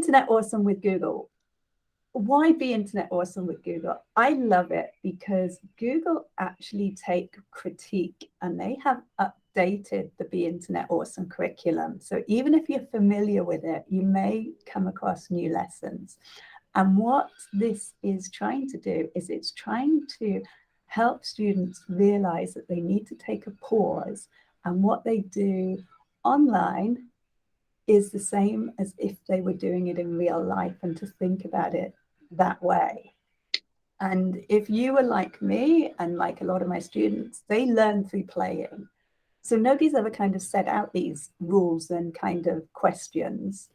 Internet awesome with Google. Why be Internet awesome with Google? I love it because Google actually take critique and they have updated the Be Internet Awesome curriculum. So even if you're familiar with it, you may come across new lessons. And what this is trying to do is it's trying to help students realize that they need to take a pause, and what they do online is the same as if they were doing it in real life, and to think about it that way. And if you were like me and like a lot of my students, they learn through playing. So nobody's ever kind of set out these rules and kind of questions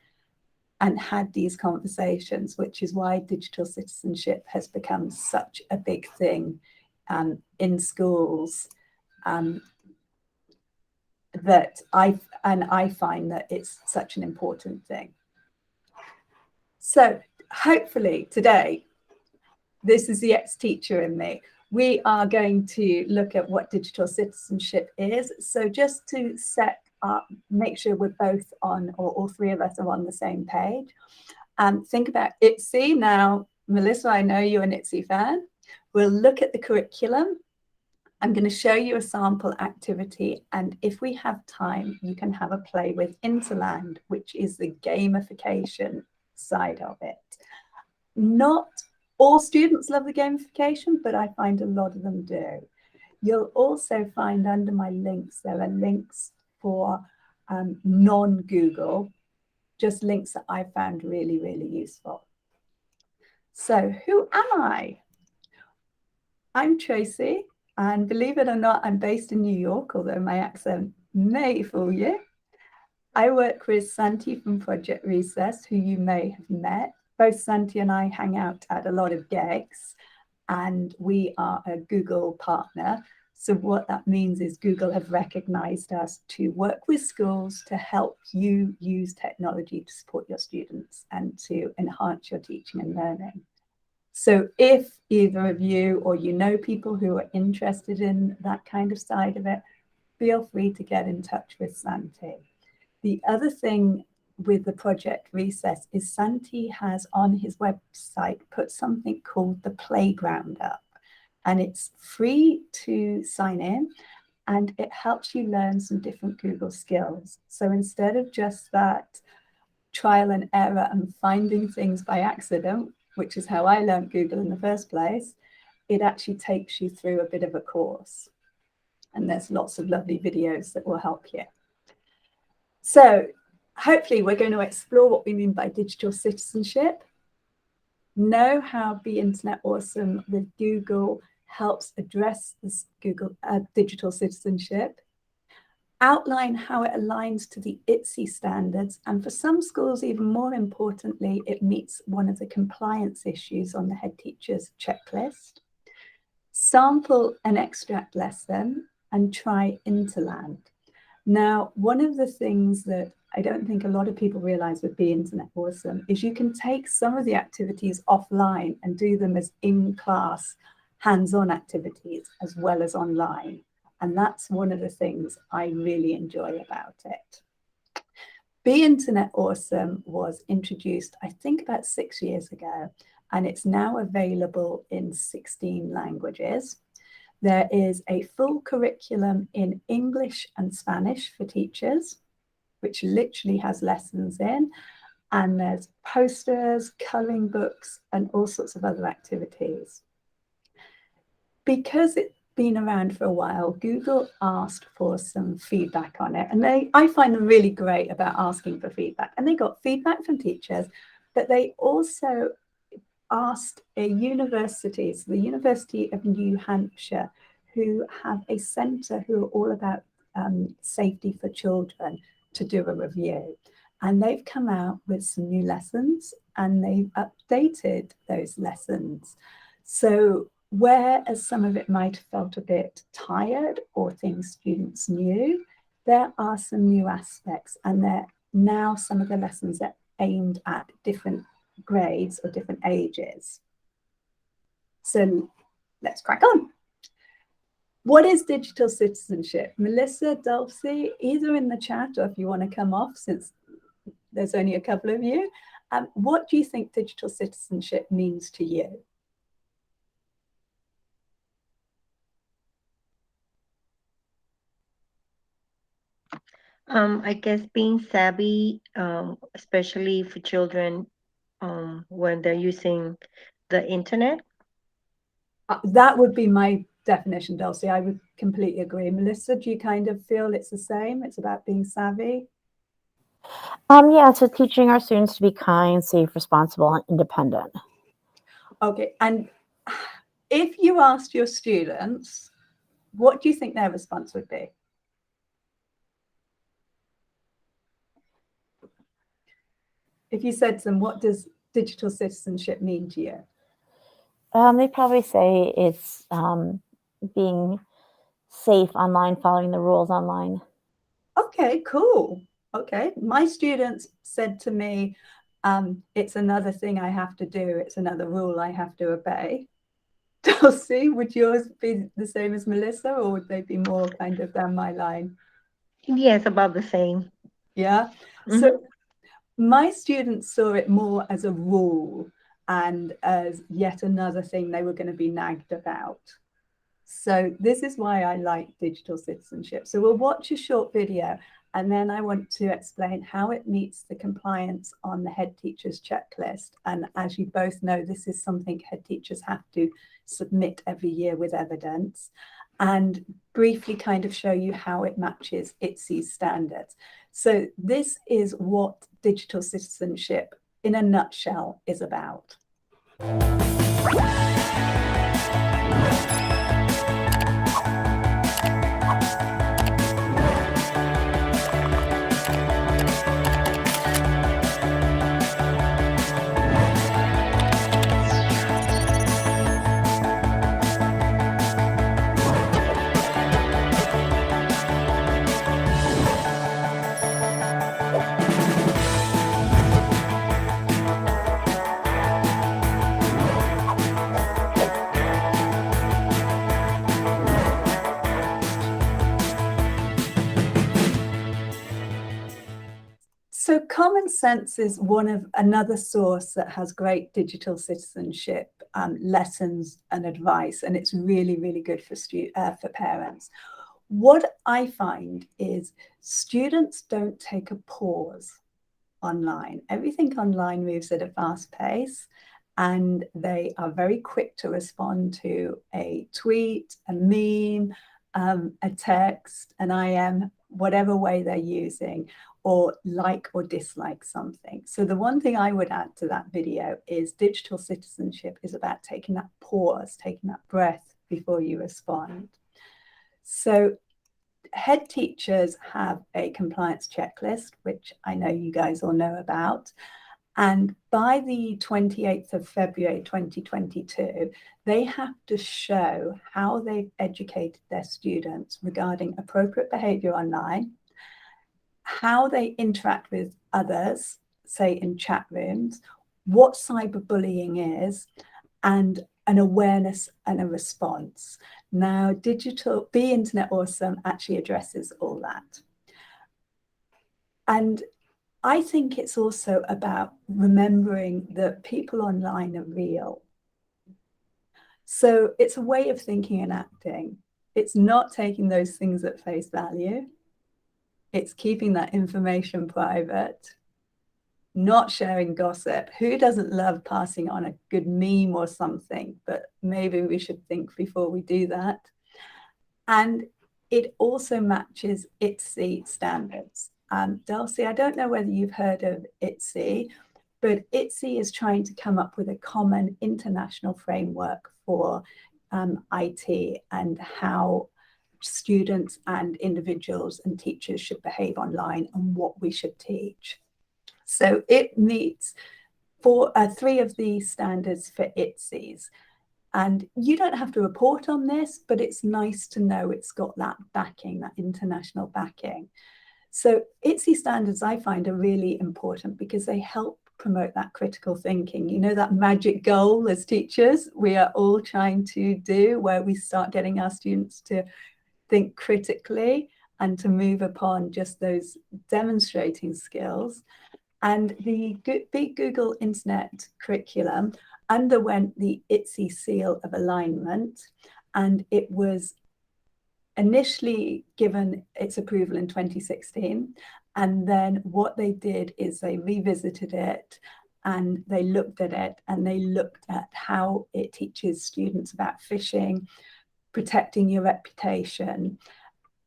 and had these conversations, which is why digital citizenship has become such a big thing in schools. That I find that it's such an important thing. So hopefully today, this is the ex-teacher in me. We are going to look at what digital citizenship is. So just to set up, make sure we're both on, or all three of us are on the same page. Think about ITSE. Now, Melissa, I know you're an ITSE fan. We'll look at the curriculum. I'm going to show you a sample activity, and if we have time, you can have a play with Interland, which is the gamification side of it. Not all students love the gamification, but I find a lot of them do. You'll also find under my links, there are links for non-Google, just links that I found really, really useful. So who am I? I'm Tracy. And believe it or not, I'm based in New York, although my accent may fool you. I work with Santi from Project Recess, who you may have met. Both Santi and I hang out at a lot of gigs, and we are a Google partner. So what that means is Google have recognized us to work with schools to help you use technology to support your students and to enhance your teaching and learning. So if either of you or you know people who are interested in that kind of side of it, feel free to get in touch with Santi. The other thing with the Project Recess is Santi has on his website put something called the Playground up, and it's free to sign in, and it helps you learn some different Google skills. So instead of just that trial and error and finding things by accident, which is how I learned Google in the first place, it actually takes you through a bit of a course. And there's lots of lovely videos that will help you. So hopefully we're going to explore what we mean by digital citizenship, know how Be Internet Awesome with Google helps address this Google digital citizenship, outline how it aligns to the ITSE standards, and for some schools, even more importantly, it meets one of the compliance issues on the head teacher's checklist, sample an extract lesson, and try Interland. Now, one of the things that I don't think a lot of people realize with Be Internet Awesome is you can take some of the activities offline and do them as in-class hands-on activities as well as online. And that's one of the things I really enjoy about it. Be Internet Awesome was introduced, I think, about 6 years ago, and it's now available in 16 languages. There is a full curriculum in English and Spanish for teachers, which literally has lessons in, and there's posters, coloring books, and all sorts of other activities. Because it's been around for a while, Google asked for some feedback on it, and I find them really great about asking for feedback, and they got feedback from teachers, but they also asked a university, so the University of New Hampshire, who have a centre who are all about safety for children, to do a review, and they've come out with some new lessons and they've updated those lessons. So whereas some of it might have felt a bit tired or things students knew, there are some new aspects, and now some of the lessons are aimed at different grades or different ages. So let's crack on. What is digital citizenship? Melissa, Dulcie, either in the chat or if you want to come off, since there's only a couple of you, What do you think digital citizenship means to you? I guess being savvy, especially for children, when they're using the internet. That would be my definition, Dulcie. I would completely agree. Melissa, do you kind of feel it's the same? It's about being savvy? Yeah, so teaching our students to be kind, safe, responsible, and independent. Okay, and if you asked your students, what do you think their response would be? If you said to them, what does digital citizenship mean to you? They probably say it's being safe online, following the rules online. Okay, cool. Okay, my students said to me, it's another thing I have to do. It's another rule I have to obey. Dulcie, would yours be the same as Melissa, or would they be more kind of down my line? Yes, about the same. Yeah. Hmm. So my students saw it more as a rule and as yet another thing they were going to be nagged about. So this is why I like digital citizenship. So we'll watch a short video and then I want to explain how it meets the compliance on the head teacher's checklist. And as you both know, this is something head teachers have to submit every year with evidence, and briefly kind of show you how it matches ITSE's standards. So this is what digital citizenship in a nutshell is about. So common sense is one of another source that has great digital citizenship lessons and advice, and it's really, really good for parents. What I find is students don't take a pause online. Everything online moves at a fast pace, and they are very quick to respond to a tweet, a meme, a text, an IM, whatever way they're using, or like or dislike something. So the one thing I would add to that video is digital citizenship is about taking that pause, taking that breath before you respond. So head teachers have a compliance checklist, which I know you guys all know about. And by the 28th of February 2022, they have to show how they've educated their students regarding appropriate behavior online, how they interact with others, say in chat rooms, what cyberbullying is, and an awareness and a response. Now, Be Internet Awesome actually addresses all that. And I think it's also about remembering that people online are real. So it's a way of thinking and acting. It's not taking those things at face value. It's keeping that information private, not sharing gossip. Who doesn't love passing on a good meme or something? But maybe we should think before we do that. And it also matches ITSE standards. Dulcie, I don't know whether you've heard of ITSE, but ITSE is trying to come up with a common international framework for IT and how students and individuals and teachers should behave online and what we should teach. So it meets three of the standards for ITSEs. And you don't have to report on this, but it's nice to know it's got that backing, that international backing. So ITSE standards, I find, are really important because they help promote that critical thinking. You know, that magic goal as teachers we are all trying to do, where we start getting our students to think critically and to move upon just those demonstrating skills. And the big Google Internet curriculum underwent the ITSE seal of alignment, and it was initially given its approval in 2016. And then what they did is they revisited it and they looked at it and they looked at how it teaches students about phishing, protecting your reputation.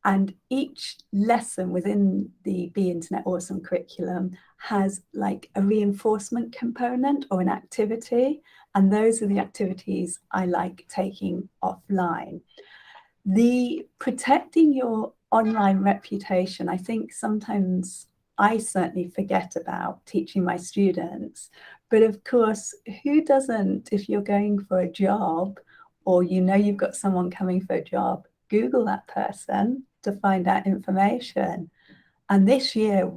And each lesson within the Be Internet Awesome curriculum has like a reinforcement component or an activity. And those are the activities I like taking offline. The protecting your online reputation, I think sometimes I certainly forget about teaching my students. But of course, who doesn't, if you're going for a job or you know you've got someone coming for a job, Google that person to find out information. And this year,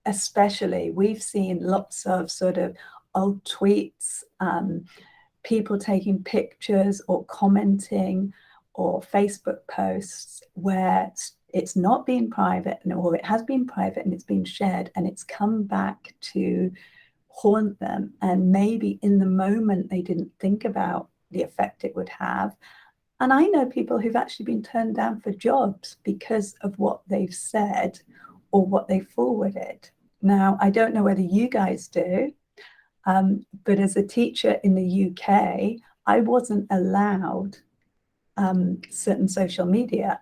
especially, we've seen lots of sort of old tweets, people taking pictures or commenting or Facebook posts where it's not been private, or it has been private and it's been shared and it's come back to haunt them. And maybe in the moment they didn't think about the effect it would have. And I know people who've actually been turned down for jobs because of what they've said or what they forwarded. Now, I don't know whether you guys do, but as a teacher in the UK, I wasn't allowed certain social media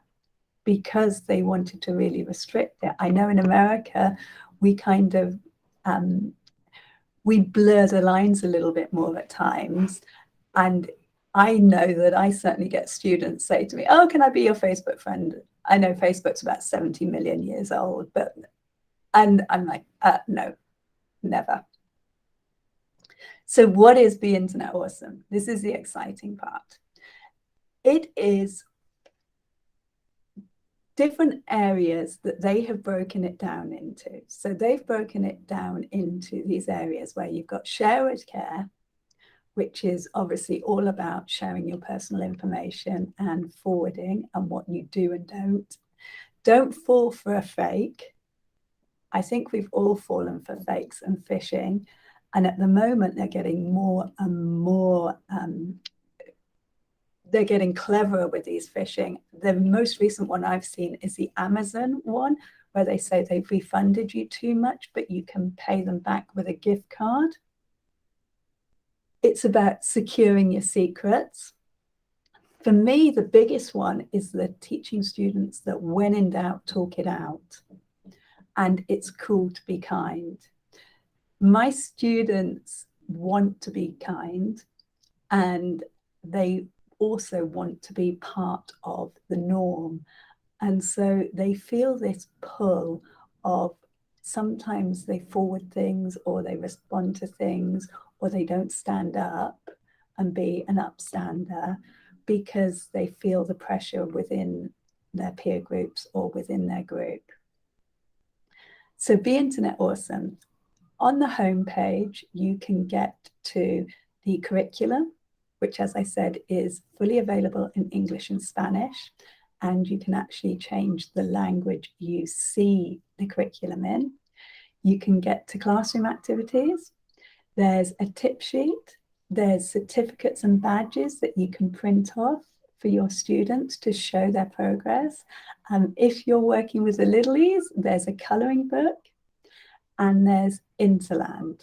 because they wanted to really restrict it. I know in America, we kind of, we blur the lines a little bit more at times. And I know that I certainly get students say to me, oh, can I be your Facebook friend? I know Facebook's about 70 million years old, and I'm like, no, never. So what is Be Internet Awesome? This is the exciting part. It is different areas that they have broken it down into. So they've broken it down into these areas where you've got share with care, which is obviously all about sharing your personal information and forwarding and what you do and don't. Don't fall for a fake. I think we've all fallen for fakes and phishing. And at the moment, they're getting more and more, they're getting cleverer with these phishing. The most recent one I've seen is the Amazon one, where they say they've refunded you too much, but you can pay them back with a gift card. It's about securing your secrets. For me, the biggest one is the teaching students that when in doubt, talk it out. And it's cool to be kind. My students want to be kind, and they also want to be part of the norm. And so they feel this pull of sometimes they forward things or they respond to things or they don't stand up and be an upstander because they feel the pressure within their peer groups or within their group. So Be Internet Awesome. On the homepage, you can get to the curriculum, which, as I said, is fully available in English and Spanish. And you can actually change the language you see the curriculum in. You can get to classroom activities. There's a tip sheet. There's certificates and badges that you can print off for your students to show their progress. If you're working with the littlies, there's a colouring book. And there's Interland.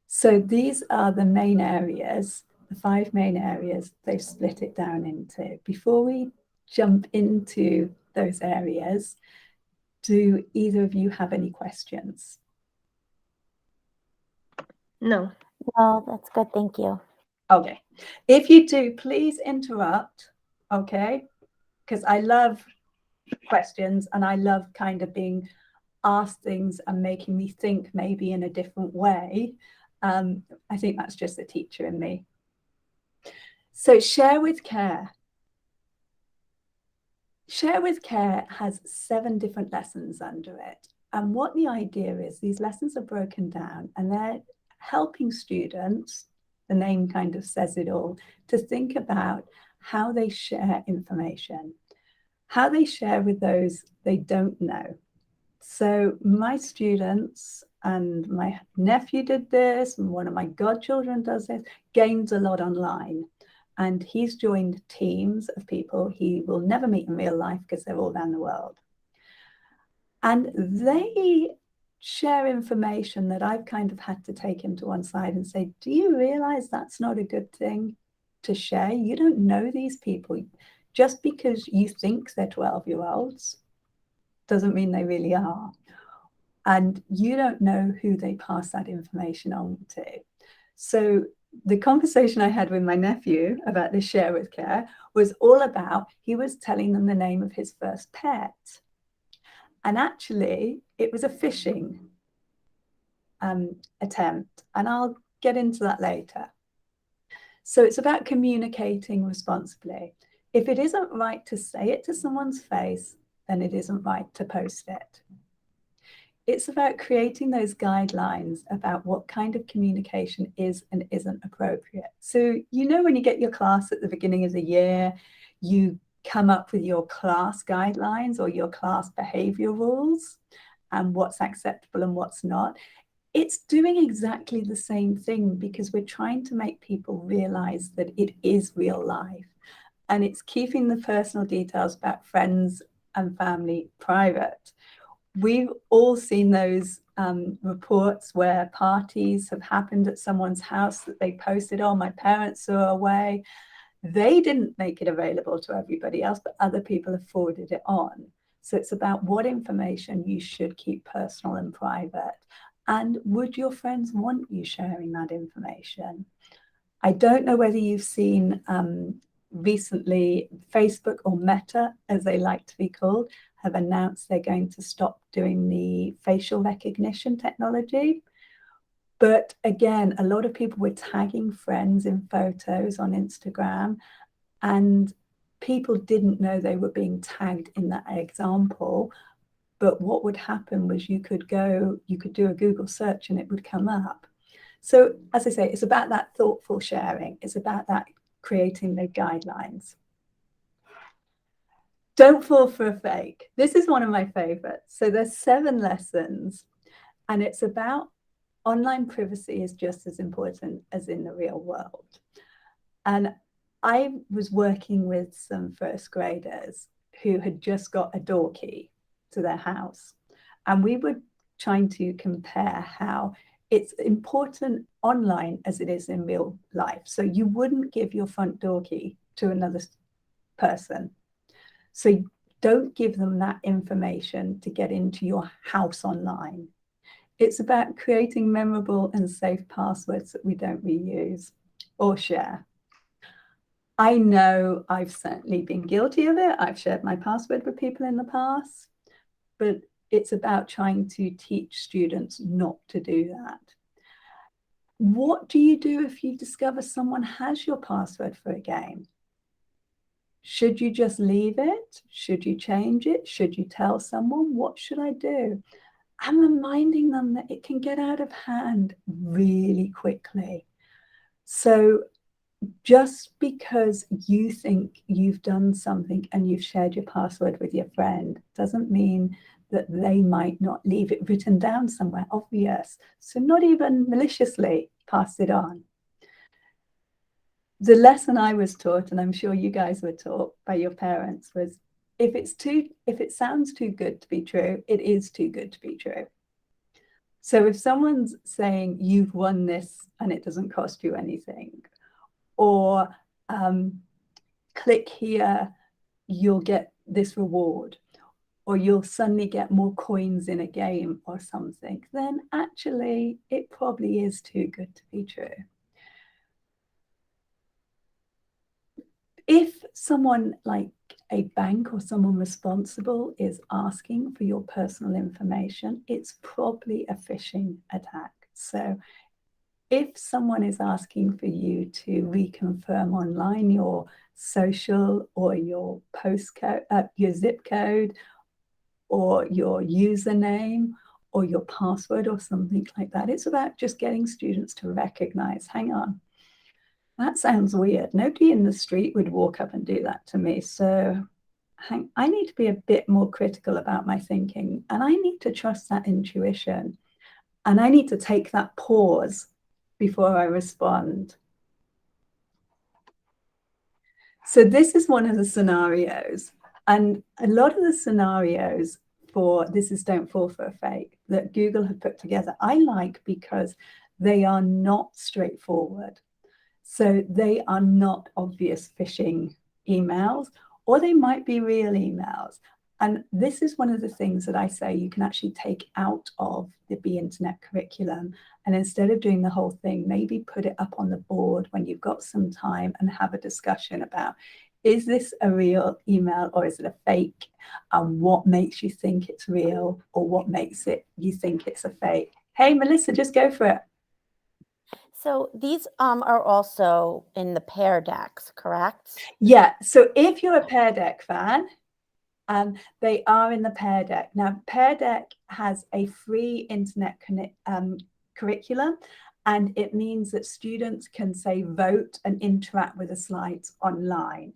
So these are the main areas, the 5 main areas they've split it down into. Before we jump into those areas, do either of you have any questions? No. Well, that's good. Thank you. Okay. If you do, please interrupt, okay? Because I love questions and I love kind of being asked things and making me think maybe in a different way. I think that's just the teacher in me. So Share with Care. Share with Care has 7 different lessons under it. And what the idea is, these lessons are broken down and they're helping students, the name kind of says it all, to think about how they share information, how they share with those they don't know, So my students and my nephew did this, and one of my godchildren does this, games a lot online. And he's joined teams of people he will never meet in real life because they're all around the world. And they share information that I've kind of had to take him to one side and say, do you realize that's not a good thing to share? You don't know these people. Just because you think they're 12-year-olds doesn't mean they really are. And you don't know who they pass that information on to. So the conversation I had with my nephew about this share with care was all about, he was telling them the name of his first pet. And actually, it was a phishing attempt. And I'll get into that later. So it's about communicating responsibly. If it isn't right to say it to someone's face, then it isn't right to post it. It's about creating those guidelines about what kind of communication is and isn't appropriate. So, you know, when you get your class at the beginning of the year, you come up with your class guidelines or your class behavior rules and what's acceptable and what's not. It's doing exactly the same thing because we're trying to make people realize that it is real life, and it's keeping the personal details about friends and family private. We've all seen those reports where parties have happened at someone's house that they posted, oh, my parents are away. They didn't make it available to everybody else, but other people have forwarded it on. So it's about what information you should keep personal and private. And would your friends want you sharing that information? I don't know whether you've seen recently, Facebook, or Meta, as they like to be called, have announced they're going to stop doing the facial recognition technology. But again, a lot of people were tagging friends in photos on Instagram, and people didn't know they were being tagged in that example. But what would happen was you could do a Google search and it would come up. So as I say, it's about that thoughtful sharing. It's about that creating the guidelines. Don't fall for a fake. This is one of my favorites. So there's 7 lessons, and it's about online privacy is just as important as in the real world. And I was working with some first graders who had just got a door key to their house. And we were trying to compare how it's important online as it is in real life. So you wouldn't give your front door key to another person. So don't give them that information to get into your house online. It's about creating memorable and safe passwords that we don't reuse or share. I know I've certainly been guilty of it. I've shared my password with people in the past, but it's about trying to teach students not to do that. What do you do if you discover someone has your password for a game? Should you just leave it? Should you change it? Should you tell someone? What should I do? I'm reminding them that it can get out of hand really quickly. So just because you think you've done something and you've shared your password with your friend doesn't mean that they might not leave it written down somewhere obvious. So not even maliciously pass it on. The lesson I was taught, and I'm sure you guys were taught by your parents, was if it sounds too good to be true, it is too good to be true. So if someone's saying you've won this and it doesn't cost you anything, or click here, you'll get this reward, or you'll suddenly get more coins in a game or something, then actually it probably is too good to be true. If someone like a bank or someone responsible is asking for your personal information, it's probably a phishing attack. So if someone is asking for you to reconfirm online your social or your postcode, your zip code, or your username or your password or something like that, it's about just getting students to recognize, hang on, that sounds weird. Nobody in the street would walk up and do that to me. So I need to be a bit more critical about my thinking, and I need to trust that intuition, and I need to take that pause before I respond. So this is one of the scenarios, and a lot of the scenarios for this is don't fall for a fake that Google have put together, I like because they are not straightforward. So they are not obvious phishing emails, or they might be real emails. And this is one of the things that I say you can actually take out of the Be Internet curriculum. And instead of doing the whole thing, maybe put it up on the board when you've got some time and have a discussion about, is this a real email or is it a fake? And what makes you think it's real, or what makes it you think it's a fake? Hey, Melissa, just go for it. So these are also in the Pear Decks, correct? Yeah. So if you're a Pear Deck fan, they are in the Pear Deck. Now, Pear Deck has a free internet curriculum, and it means that students can, say, vote and interact with the slides online.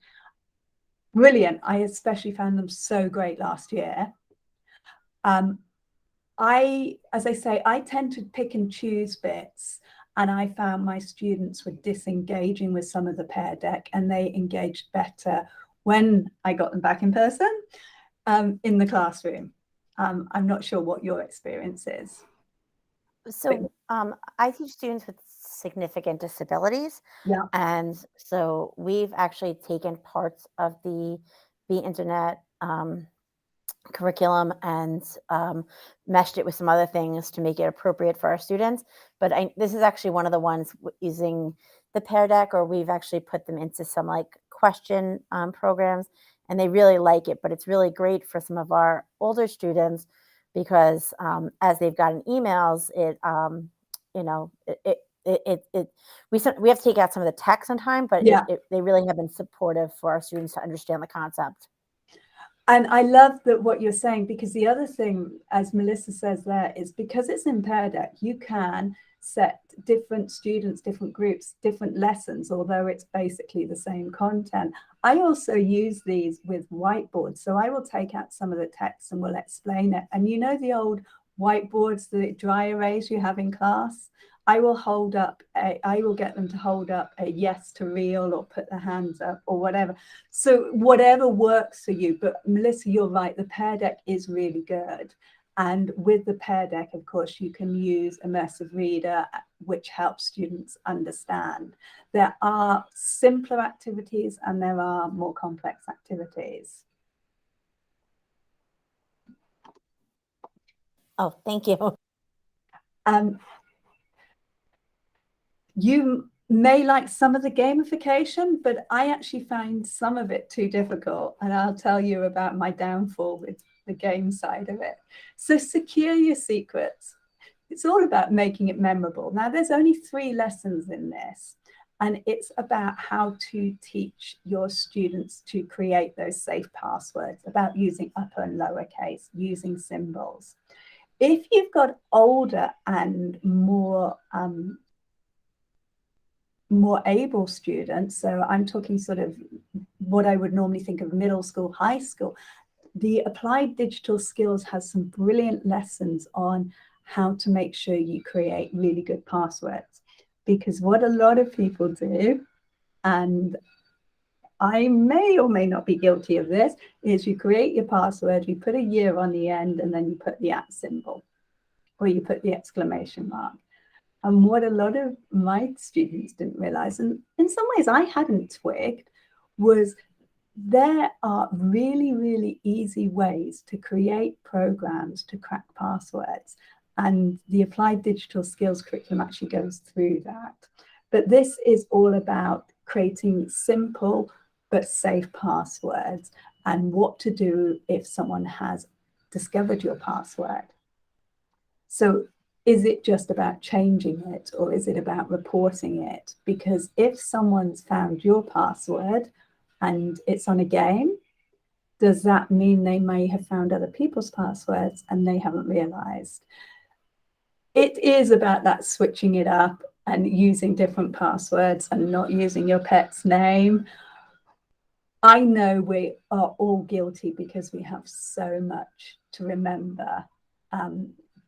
Brilliant. I especially found them so great last year. As I say, I tend to pick and choose bits, and I found my students were disengaging with some of the Pear Deck, and they engaged better when I got them back in person in the classroom. I'm not sure what your experience is. So I teach students with significant disabilities. Yeah. And so we've actually taken parts of the Internet curriculum and meshed it with some other things to make it appropriate for our students. But this is actually one of the ones using the Pear Deck, or we've actually put them into some like question programs, and they really like it. But it's really great for some of our older students because as they've gotten emails, we have to take out some of the text sometimes, but Yeah. they really have been supportive for our students to understand the concept. And I love that what you're saying, because the other thing, as Melissa says there, is because it's in Pear Deck, you can set different students, different groups, different lessons, although it's basically the same content. I also use these with whiteboards. So I will take out some of the text and will explain it. And you know the old whiteboards, the dry erase you have in class? I will get them to hold up a yes to real, or put their hands up, or whatever. So whatever works for you. But Melissa, you're right. The Pear Deck is really good. And with the Pear Deck, of course, you can use Immersive Reader, which helps students understand. There are simpler activities and there are more complex activities. Oh, thank you. You may like some of the gamification, but I actually find some of it too difficult. And I'll tell you about my downfall with the game side of it. So secure your secrets. It's all about making it memorable. Now, there's only 3 lessons in this, and it's about how to teach your students to create those safe passwords, about using upper and lowercase, using symbols. If you've got older and more able students, so I'm talking sort of what I would normally think of middle school, high school, the Applied Digital Skills has some brilliant lessons on how to make sure you create really good passwords. Because what a lot of people do, and I may or may not be guilty of this, is you create your password, you put a year on the end, and then you put the @ symbol, or you put the exclamation mark. And what a lot of my students didn't realize, and in some ways I hadn't twigged, was there are really, really easy ways to create programs to crack passwords. And the Applied Digital Skills curriculum actually goes through that. But this is all about creating simple but safe passwords, and what to do if someone has discovered your password. So is it just about changing it, or is it about reporting it? Because if someone's found your password and it's on a game, does that mean they may have found other people's passwords and they haven't realized? It is about that switching it up and using different passwords and not using your pet's name. I know we are all guilty because we have so much to remember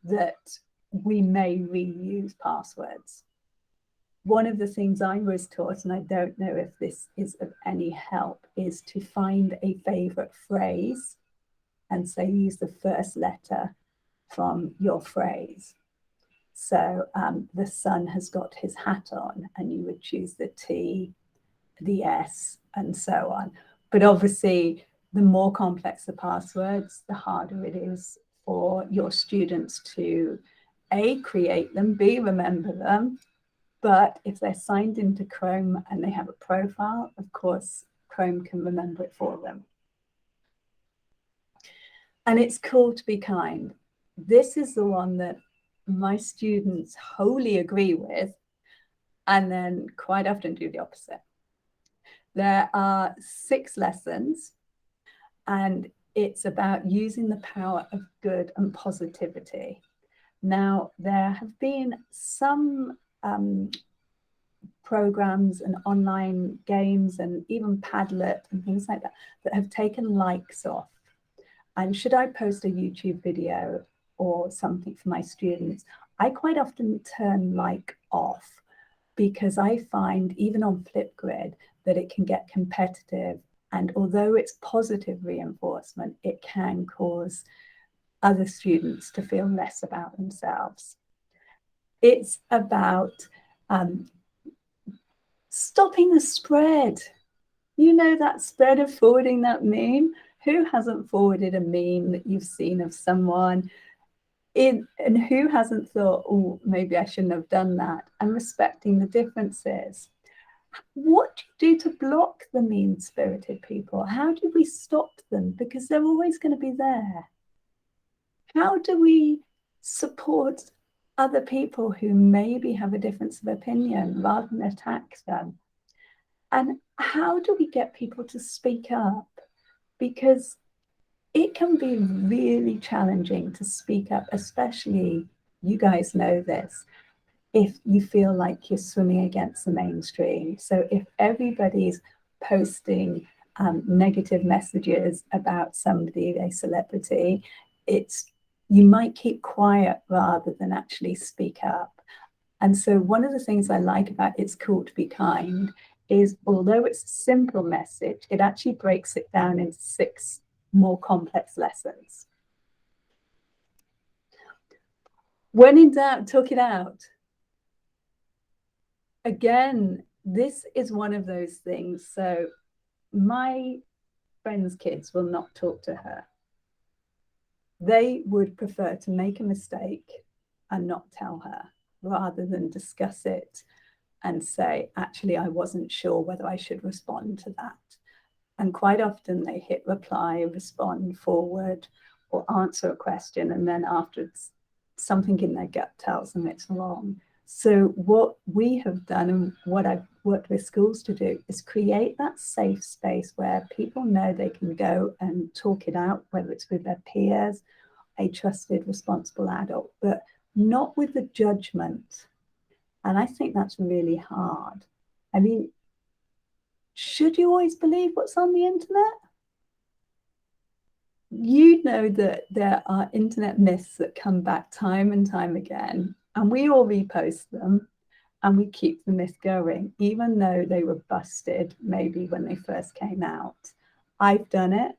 that we may reuse passwords. One of the things I was taught, and I don't know if this is of any help, is to find a favorite phrase and say use the first letter from your phrase. So the sun has got his hat on, and you would choose the T, the S, and so on. But obviously, the more complex the passwords, the harder it is for your students to A, create them, B, remember them. But if they're signed into Chrome and they have a profile, of course, Chrome can remember it for them. And it's cool to be kind. This is the one that my students wholly agree with, and then quite often do the opposite. There are 6 lessons, and it's about using the power of good and positivity. Now, there have been some programs and online games and even Padlet and things like that that have taken likes off. And should I post a YouTube video or something for my students, I quite often turn like off, because I find even on Flipgrid that it can get competitive. And although it's positive reinforcement, it can cause other students to feel less about themselves. It's about stopping the spread. You know, that spread of forwarding that meme. Who hasn't forwarded a meme that you've seen of someone? And who hasn't thought, oh, maybe I shouldn't have done that? And respecting the differences. What do you do to block the mean-spirited people? How do we stop them? Because they're always going to be there. How do we support other people who maybe have a difference of opinion rather than attack them? And how do we get people to speak up? Because it can be really challenging to speak up, especially, you guys know this, if you feel like you're swimming against the mainstream. So if everybody's posting negative messages about somebody, a celebrity, you might keep quiet rather than actually speak up. And so one of the things I like about It's Cool to Be Kind is, although it's a simple message, it actually breaks it down into 6 more complex lessons. When in doubt, talk it out. Again, this is one of those things. So my friends' kids will not talk to her. They would prefer to make a mistake and not tell her, rather than discuss it and say, actually, I wasn't sure whether I should respond to that. And quite often they hit reply, respond, forward, or answer a question, and then afterwards something in their gut tells them it's wrong. So what we have done, and what I've worked with schools to do, is create that safe space where people know they can go and talk it out, whether it's with their peers, a trusted, responsible adult, but not with the judgment. And I think that's really hard. I mean, should you always believe what's on the internet? You know that there are internet myths that come back time and time again, and we all repost them and we keep the myth going, even though they were busted maybe when they first came out. I've done it,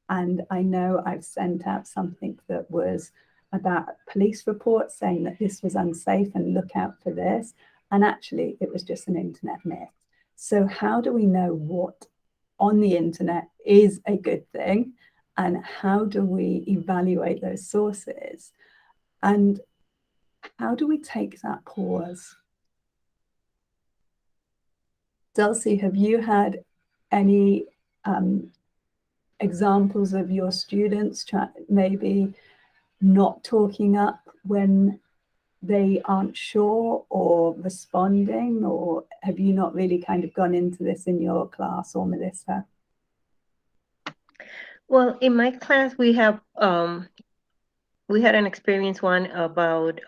and I know I've sent out something that was about police reports saying that this was unsafe and look out for this, and actually it was just an internet myth. So how do we know what on the internet is a good thing, and how do we evaluate those sources, and how do we take that pause? Dulcie, have you had any examples of your students maybe not talking up when they aren't sure, or responding, or have you not really kind of gone into this in your class, or Melissa? Well, in my class, we had an experience one about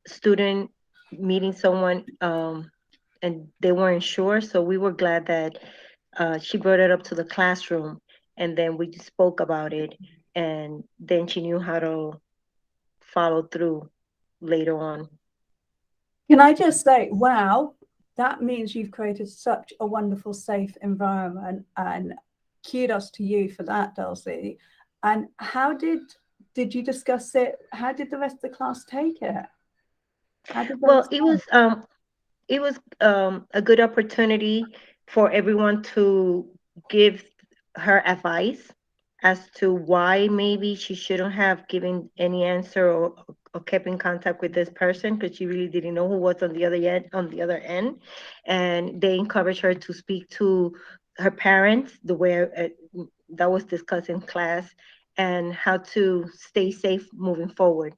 student meeting someone and they weren't sure. So we were glad that she brought it up to the classroom, and then we just spoke about it, and then she knew how to follow through later on. Can I just say, wow, that means you've created such a wonderful, safe environment, and kudos to you for that, Dulcie. And how did you discuss it? How did the rest of the class take it? How did they Well, respond? it was a good opportunity for everyone to give her advice as to why maybe she shouldn't have given any answer, or kept in contact with this person, because she really didn't know who was on the other end. And they encouraged her to speak to her parents, the way that was discussed in class, and how to stay safe moving forward.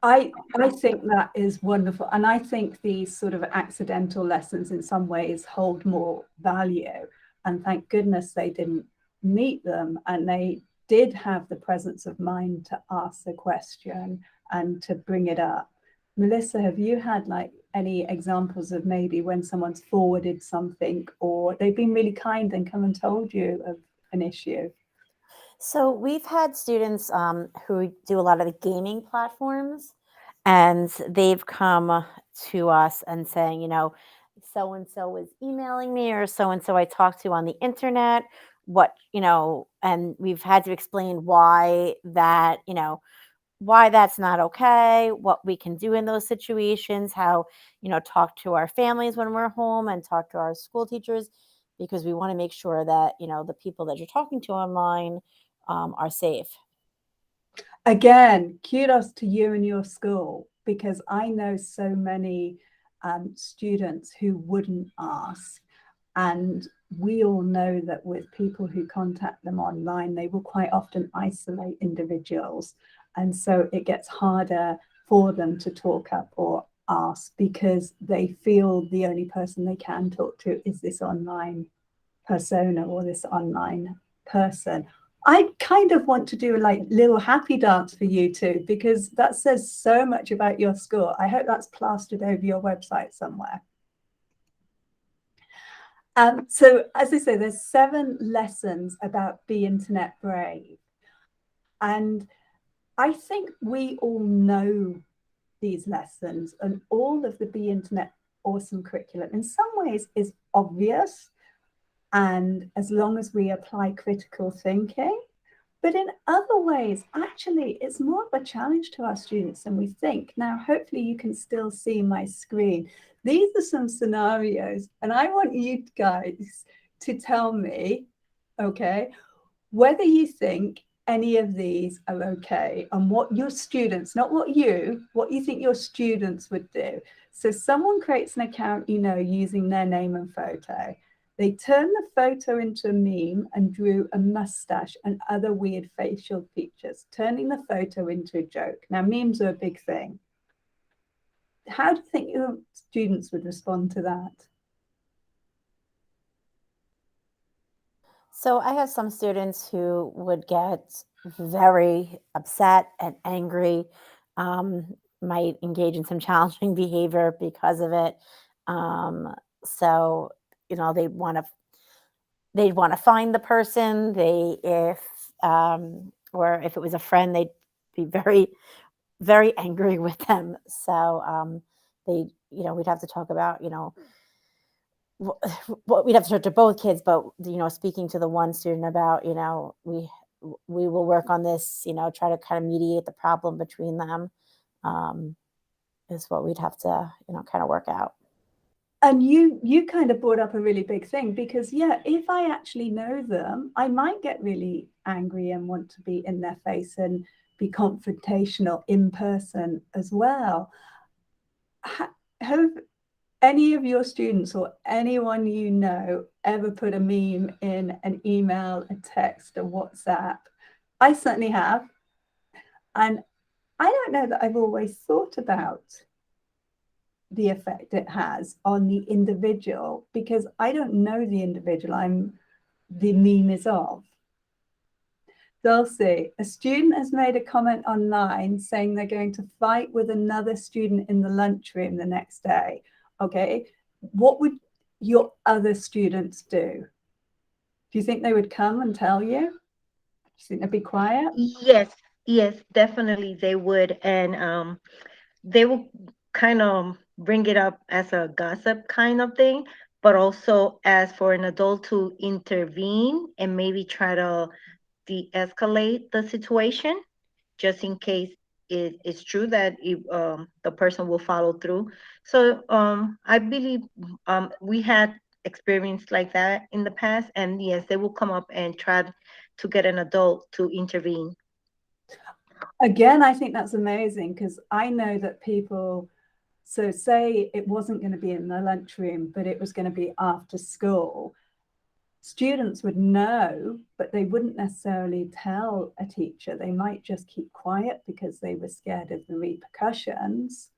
I think that is wonderful. And I think these sort of accidental lessons in some ways hold more value. And thank goodness they didn't meet them, and they did have the presence of mind to ask the question and to bring it up. Melissa, have you had like any examples of maybe when someone's forwarded something, or they've been really kind and come and told you of an issue? So we've had students who do a lot of the gaming platforms, and they've come to us and saying, so and so was emailing me, or so and so I talked to on the internet. And we've had to explain why that's not okay, what we can do in those situations, how, talk to our families when we're home and talk to our school teachers, because we want to make sure that, the people that you're talking to online are safe. Again, kudos to you and your school, because I know so many students who wouldn't ask. And we all know that with people who contact them online, they will quite often isolate individuals. And so it gets harder for them to talk up or ask, because they feel the only person they can talk to is this online persona or this online person. I kind of want to do a like little happy dance for you two, because that says so much about your school. I hope that's plastered over your website somewhere. So as I say, there's 7 lessons about Be Internet Brave. And I think we all know these lessons, and all of the Be Internet Awesome curriculum in some ways is obvious. And as long as we apply critical thinking, but in other ways, actually, it's more of a challenge to our students than we think. Now, hopefully you can still see my screen. These are some scenarios, and I want you guys to tell me, okay, whether you think any of these are okay, and what your students, not what you think your students would do. So someone creates an account, using their name and photo. They turned the photo into a meme and drew a mustache and other weird facial features, turning the photo into a joke. Now, memes are a big thing. How do you think your students would respond to that? So I have some students who would get very upset and angry, might engage in some challenging behavior because of it. So, they'd want to find the person. Or if it was a friend, they'd be very, very angry with them. So we'd have to talk about, we'd have to talk to both kids, but speaking to the one student about, we will work on this, try to kind of mediate the problem between them, is what we'd have to, kind of work out. And you kind of brought up a really big thing, because if I actually know them, I might get really angry and want to be in their face and be confrontational in person as well. Have any of your students or anyone ever put a meme in an email, a text, a WhatsApp? I certainly have. And I don't know that I've always thought about the effect it has on the individual, because I don't know the individual the meme is of. Dulcie, a student has made a comment online saying they're going to fight with another student in the lunchroom the next day. Okay, what would your other students do? Do you think they would come and tell you? Do you think they'd be quiet? Yes, definitely they would. And they will kind of bring it up as a gossip kind of thing, but also as for an adult to intervene and maybe try to de-escalate the situation, just in case it's true that the person will follow through. So I believe we had experience like that in the past, and yes, they will come up and try to get an adult to intervene. Again, I think that's amazing, because I know that people, so say it wasn't going to be in the lunchroom, but it was going to be after school, students would know, but they wouldn't necessarily tell a teacher. They might just keep quiet because they were scared of the repercussions.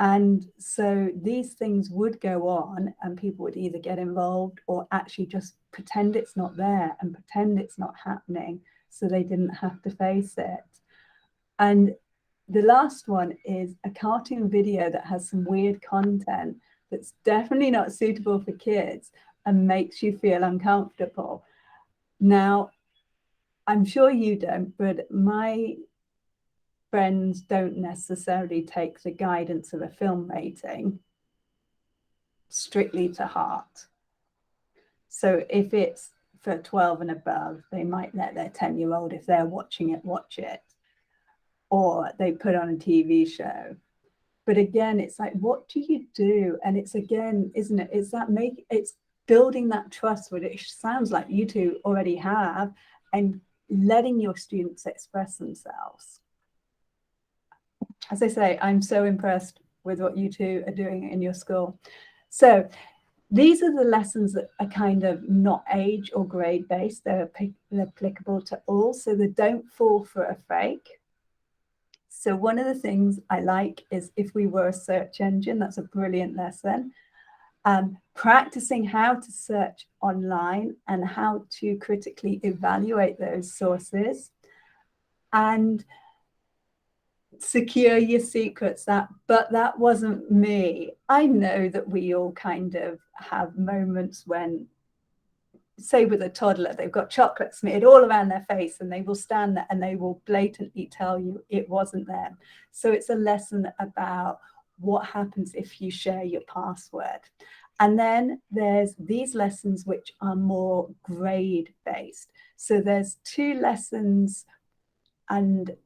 And so these things would go on, and people would either get involved or actually just pretend it's not there and pretend it's not happening, so they didn't have to face it. And the last one is a cartoon video that has some weird content that's definitely not suitable for kids and makes you feel uncomfortable. Now, I'm sure you don't, but my friends don't necessarily take the guidance of a film rating strictly to heart. So if it's for 12 and above, they might let their 10-year-old, if they're watching it, watch it. Or they put on a TV show. But again, it's like, what do you do? And it's, again, isn't it? It's building that trust, which sounds like you two already have, and letting your students express themselves. As I say, I'm so impressed with what you two are doing in your school. So these are the lessons that are kind of not age or grade based. They're applicable to all, so they don't fall for a fake. So one of the things I like is if we were a search engine. That's a brilliant lesson. Practicing how to search online and how to critically evaluate those sources, and secure your secrets. But that wasn't me. I know that we all kind of have moments when, say with a toddler, they've got chocolate smeared all around their face, and they will stand there and they will blatantly tell you it wasn't them. So it's a lesson about what happens if you share your password. And then there's these lessons which are more grade based. So there's 2 lessons and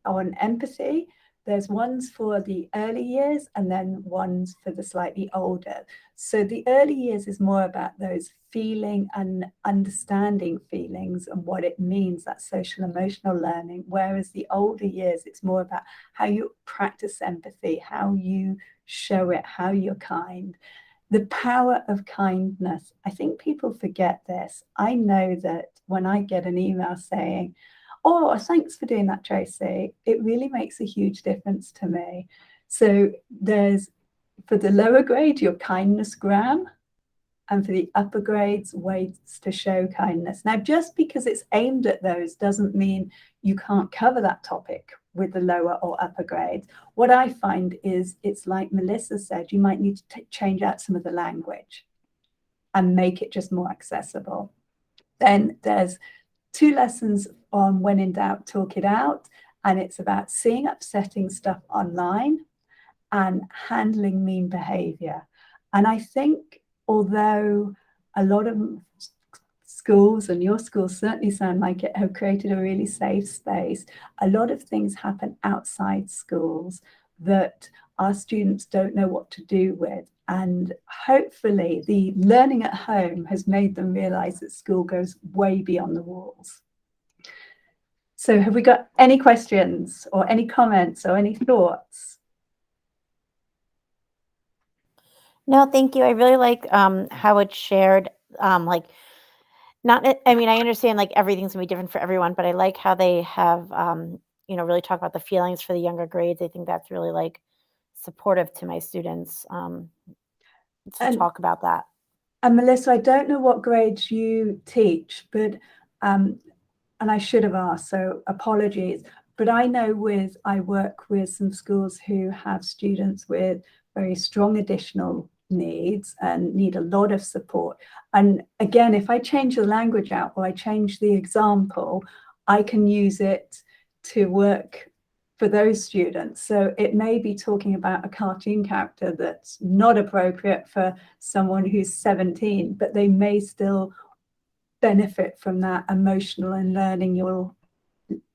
on empathy. There's ones for the early years and then ones for the slightly older. So the early years is more about those feeling and understanding feelings and what it means, that social emotional learning. Whereas the older years, it's more about how you practice empathy, how you show it, how you're kind. The power of kindness. I think people forget this. I know that when I get an email saying, "Oh, thanks for doing that, Tracy," it really makes a huge difference to me. So there's, for the lower grade, your kindness gram, and for the upper grades, ways to show kindness. Now, just because it's aimed at those doesn't mean you can't cover that topic with the lower or upper grades. What I find is, it's like Melissa said, you might need to change out some of the language and make it just more accessible. Then there's 2 lessons on when in doubt, talk it out. And it's about seeing upsetting stuff online and handling mean behavior. And I think, although a lot of schools, and your schools certainly sound like it, have created a really safe space, a lot of things happen outside schools that our students don't know what to do with. And hopefully the learning at home has made them realize that school goes way beyond the walls. So have we got any questions or any comments or any thoughts? No, thank you. I really like how it's shared. Like, not, I mean, I understand like everything's gonna be different for everyone, but I like how they have, really talk about the feelings for the younger grades. I think that's really like supportive to my students to And talk about that. And Melissa, I don't know what grades you teach, but and I should have asked, so apologies. But I work with some schools who have students with very strong additional needs and need a lot of support. And again, if I change the language out or I change the example, I can use it to work for those students. So it may be talking about a cartoon character that's not appropriate for someone who's 17, but they may still benefit from that emotional and learning your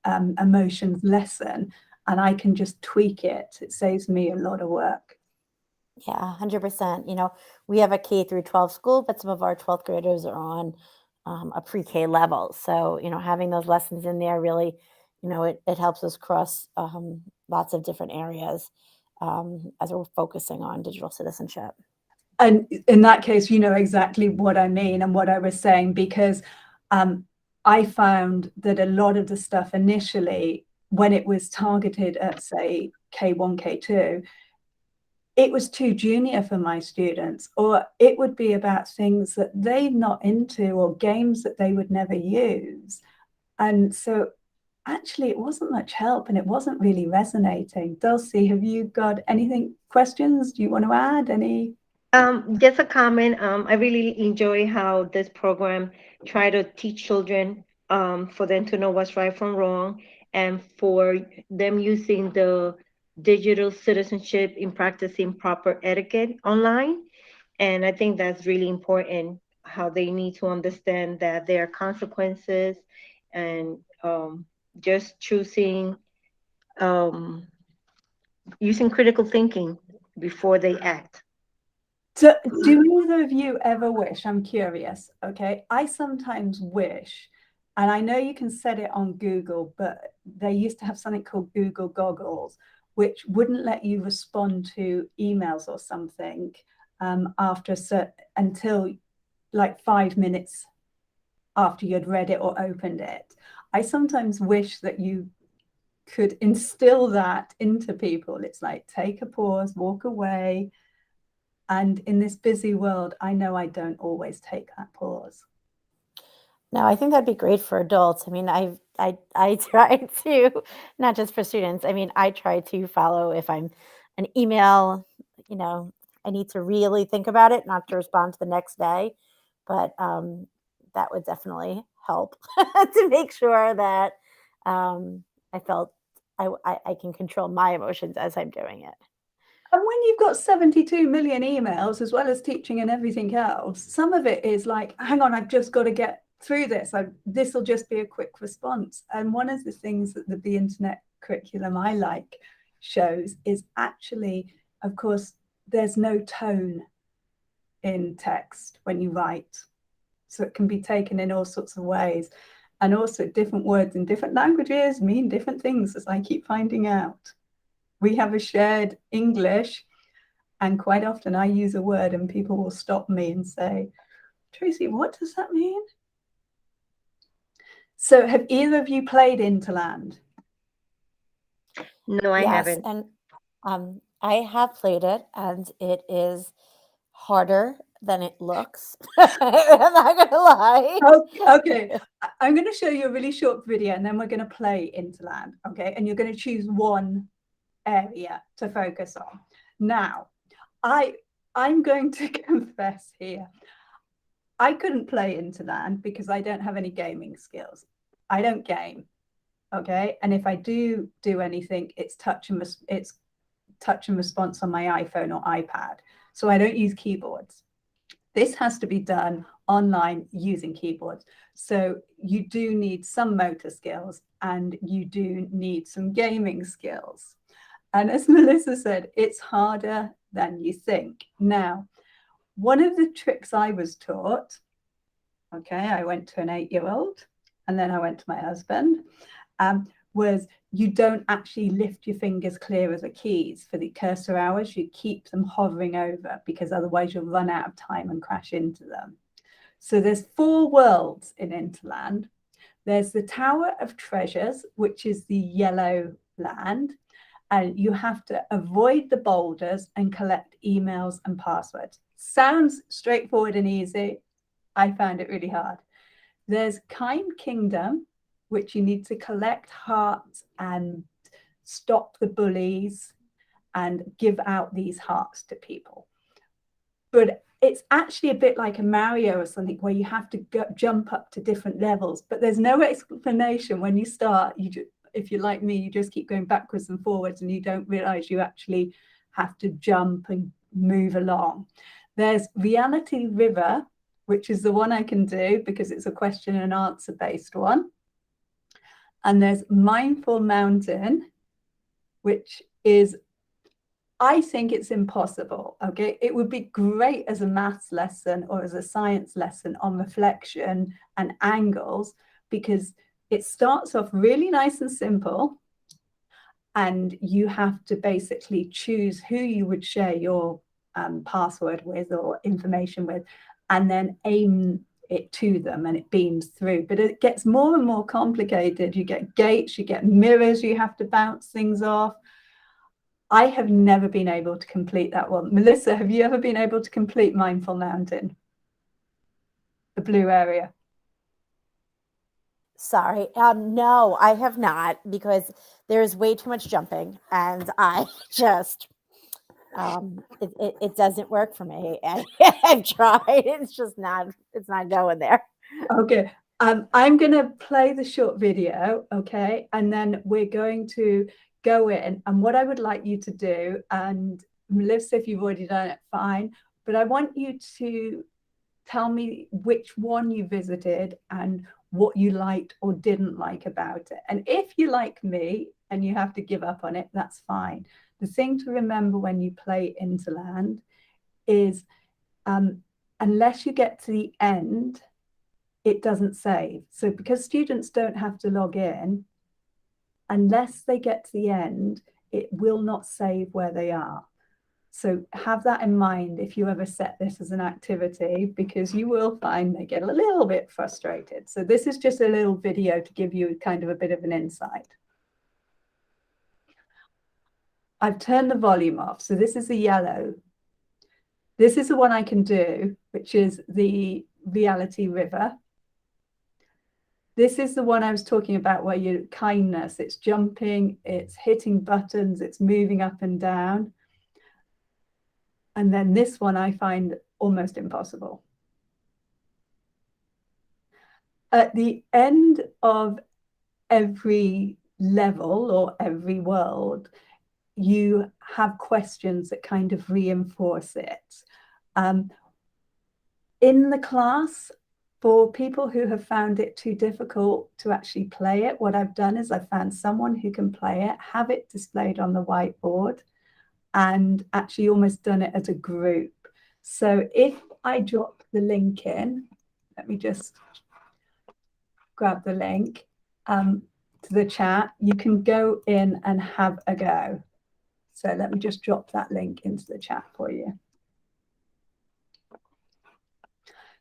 emotions lesson. And I can just tweak it. It saves me a lot of work. Yeah, 100%. We have a K through 12 school, but some of our 12th graders are on a pre-K level. So, having those lessons in there really, it helps us cross lots of different areas as we're focusing on digital citizenship. And in that case, you know exactly what I mean and what I was saying, because I found that a lot of the stuff initially, when it was targeted at, say, K1, K2, it was too junior for my students, or it would be about things that they're not into or games that they would never use. And so actually it wasn't much help and it wasn't really resonating. Dulcie, have you got questions? Do you want to add any? Just a comment. I really enjoy how this program try to teach children for them to know what's right from wrong, and for them using the digital citizenship in practicing proper etiquette online. And I think that's really important, how they need to understand that there are consequences, and just choosing, using critical thinking before they act. Do either of you ever wish? I'm curious. Okay. I sometimes wish, and I know you can set it on Google, but they used to have something called Google Goggles, which wouldn't let you respond to emails or something until like 5 minutes after you'd read it or opened it. I sometimes wish that you could instill that into people. It's like, take a pause, walk away. And in this busy world, I know I don't always take that pause. No, I think that'd be great for adults. I mean, I try to, not just for students. I mean, I try to follow if I'm an email, I need to really think about it, not to respond to the next day. But that would definitely help to make sure that I felt I can control my emotions as I'm doing it. And when you've got 72 million emails, as well as teaching and everything else, some of it is like, hang on, I've just got to get through this. This will just be a quick response. And one of the things that the internet curriculum I like shows is actually, of course, there's no tone in text when you write. So it can be taken in all sorts of ways. And also different words in different languages mean different things, as I keep finding out. We have a shared English, and quite often I use a word and people will stop me and say, Tracy, what does that mean? So have either of you played Interland? No, I haven't. And I have played it, and it is harder than it looks. I'm not gonna lie. Okay. I'm going to show you a really short video, and then we're going to play Interland. Okay, and you're going to choose one area to focus on. Now, I'm going to confess here, I couldn't play Interland because I don't have any gaming skills. I don't game. Okay, and if I do anything, it's touch and response on my iPhone or iPad. So I don't use keyboards. This has to be done online using keyboards. So you do need some motor skills and you do need some gaming skills. And as Melissa said, it's harder than you think. Now, one of the tricks I was taught, okay, I went to an 8-year-old and then I went to my husband, was you don't actually lift your fingers clear of the keys for the cursor hours. You keep them hovering over, because otherwise you'll run out of time and crash into them. So there's 4 worlds in Interland. There's the Tower of Treasures, which is the yellow land. And you have to avoid the boulders and collect emails and passwords. Sounds straightforward and easy. I found it really hard. There's Kind Kingdom, which you need to collect hearts and stop the bullies and give out these hearts to people. but it's actually a bit like a Mario or something where you have to jump up to different levels, but there's no explanation when you start. If you're like me, you just keep going backwards and forwards and you don't realize you actually have to jump and move along. There's Reality River, which is the one I can do because it's a question and answer based one. And there's Mindful Mountain, which is, I think it's impossible. Okay, it would be great as a maths lesson or as a science lesson on reflection and angles, because it starts off really nice and simple, and you have to basically choose who you would share your password with or information with, and then aim it to them, and it beams through. But it gets more and more complicated. You get gates, you get mirrors, you have to bounce things off. I have never been able to complete that one. Melissa, have you ever been able to complete Mindful Mountain? The blue area? Sorry. No, I have not, because there's way too much jumping and I just, it doesn't work for me. I've tried. It's not going there. Okay. I'm going to play the short video, okay? And then we're going to go in. And what I would like you to do, and Melissa, if you've already done it, fine. But I want you to tell me which one you visited and what you liked or didn't like about it. And if you like me and you have to give up on it, that's fine. The thing to remember when you play Interland is unless you get to the end, it doesn't save. So because students don't have to log in, unless they get to the end, it will not save where they are. So have that in mind if you ever set this as an activity, because you will find they get a little bit frustrated. So this is just a little video to give you kind of a bit of an insight. I've turned the volume off. So this is the yellow. This is the one I can do, which is the Reality River. This is the one I was talking about where you kindness, it's jumping, it's hitting buttons, it's moving up and down. And then this one I find almost impossible. At the end of every level or every world, you have questions that kind of reinforce it. In the class, for people who have found it too difficult to actually play it, what I've done is I've found someone who can play it, have it displayed on the whiteboard, and actually almost done it as a group. So if I drop the link in, let me just grab the link to the chat, you can go in and have a go. So let me just drop that link into the chat for you.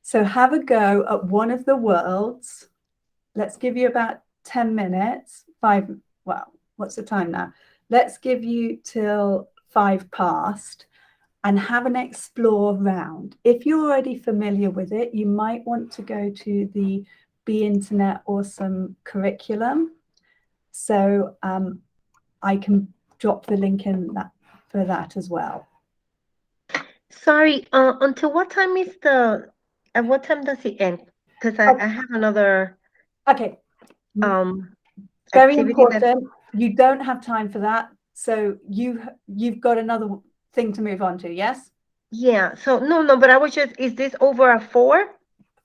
So have a go at one of the worlds. Let's give you about 10 minutes, well, what's the time now? Let's give you till 5 past and have an explore round. If you're already familiar with it, you might want to go to the Be Internet Awesome curriculum. So I can drop the link in for that as well. Sorry, until what time is at what time does it end? Because I have another Okay. Very important. You don't have time for that. So you've got another thing to move on to, yes? Yeah. So no, but I was just, is this over at 4?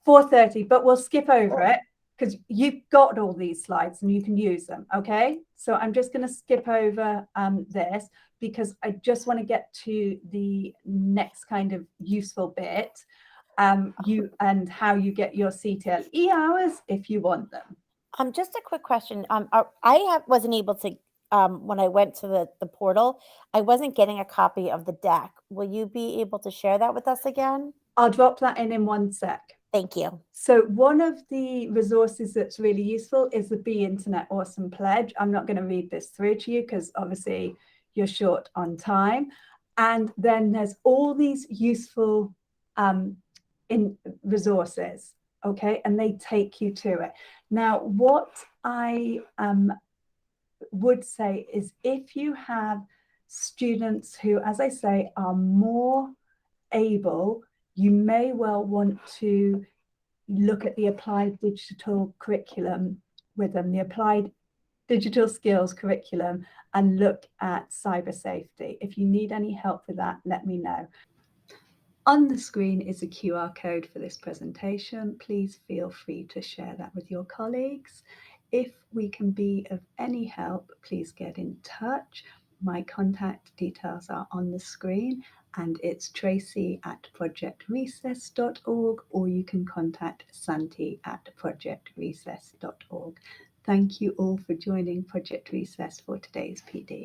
4:30, but we'll skip over it because you've got all these slides and you can use them, okay? So I'm just going to skip over this because I just want to get to the next kind of useful bit, and how you get your CTLE hours if you want them. Just a quick question. Wasn't able to, when I went to the portal, I wasn't getting a copy of the deck. Will you be able to share that with us again? I'll drop that in 1 sec. Thank you. So one of the resources that's really useful is the Be Internet Awesome Pledge. I'm not going to read this through to you because obviously you're short on time. And then there's all these useful resources, okay? And they take you to it. Now, what I would say is if you have students who, as I say, are more able, you may well want to look at the applied digital curriculum with them, the applied digital skills curriculum, and look at cyber safety. If you need any help with that, let me know. On the screen is a QR code for this presentation. Please feel free to share that with your colleagues. If we can be of any help, please get in touch. My contact details are on the screen, and it's tracy@projectrecess.org, or you can contact santi@projectrecess.org. Thank you all for joining Project Recess for today's PD.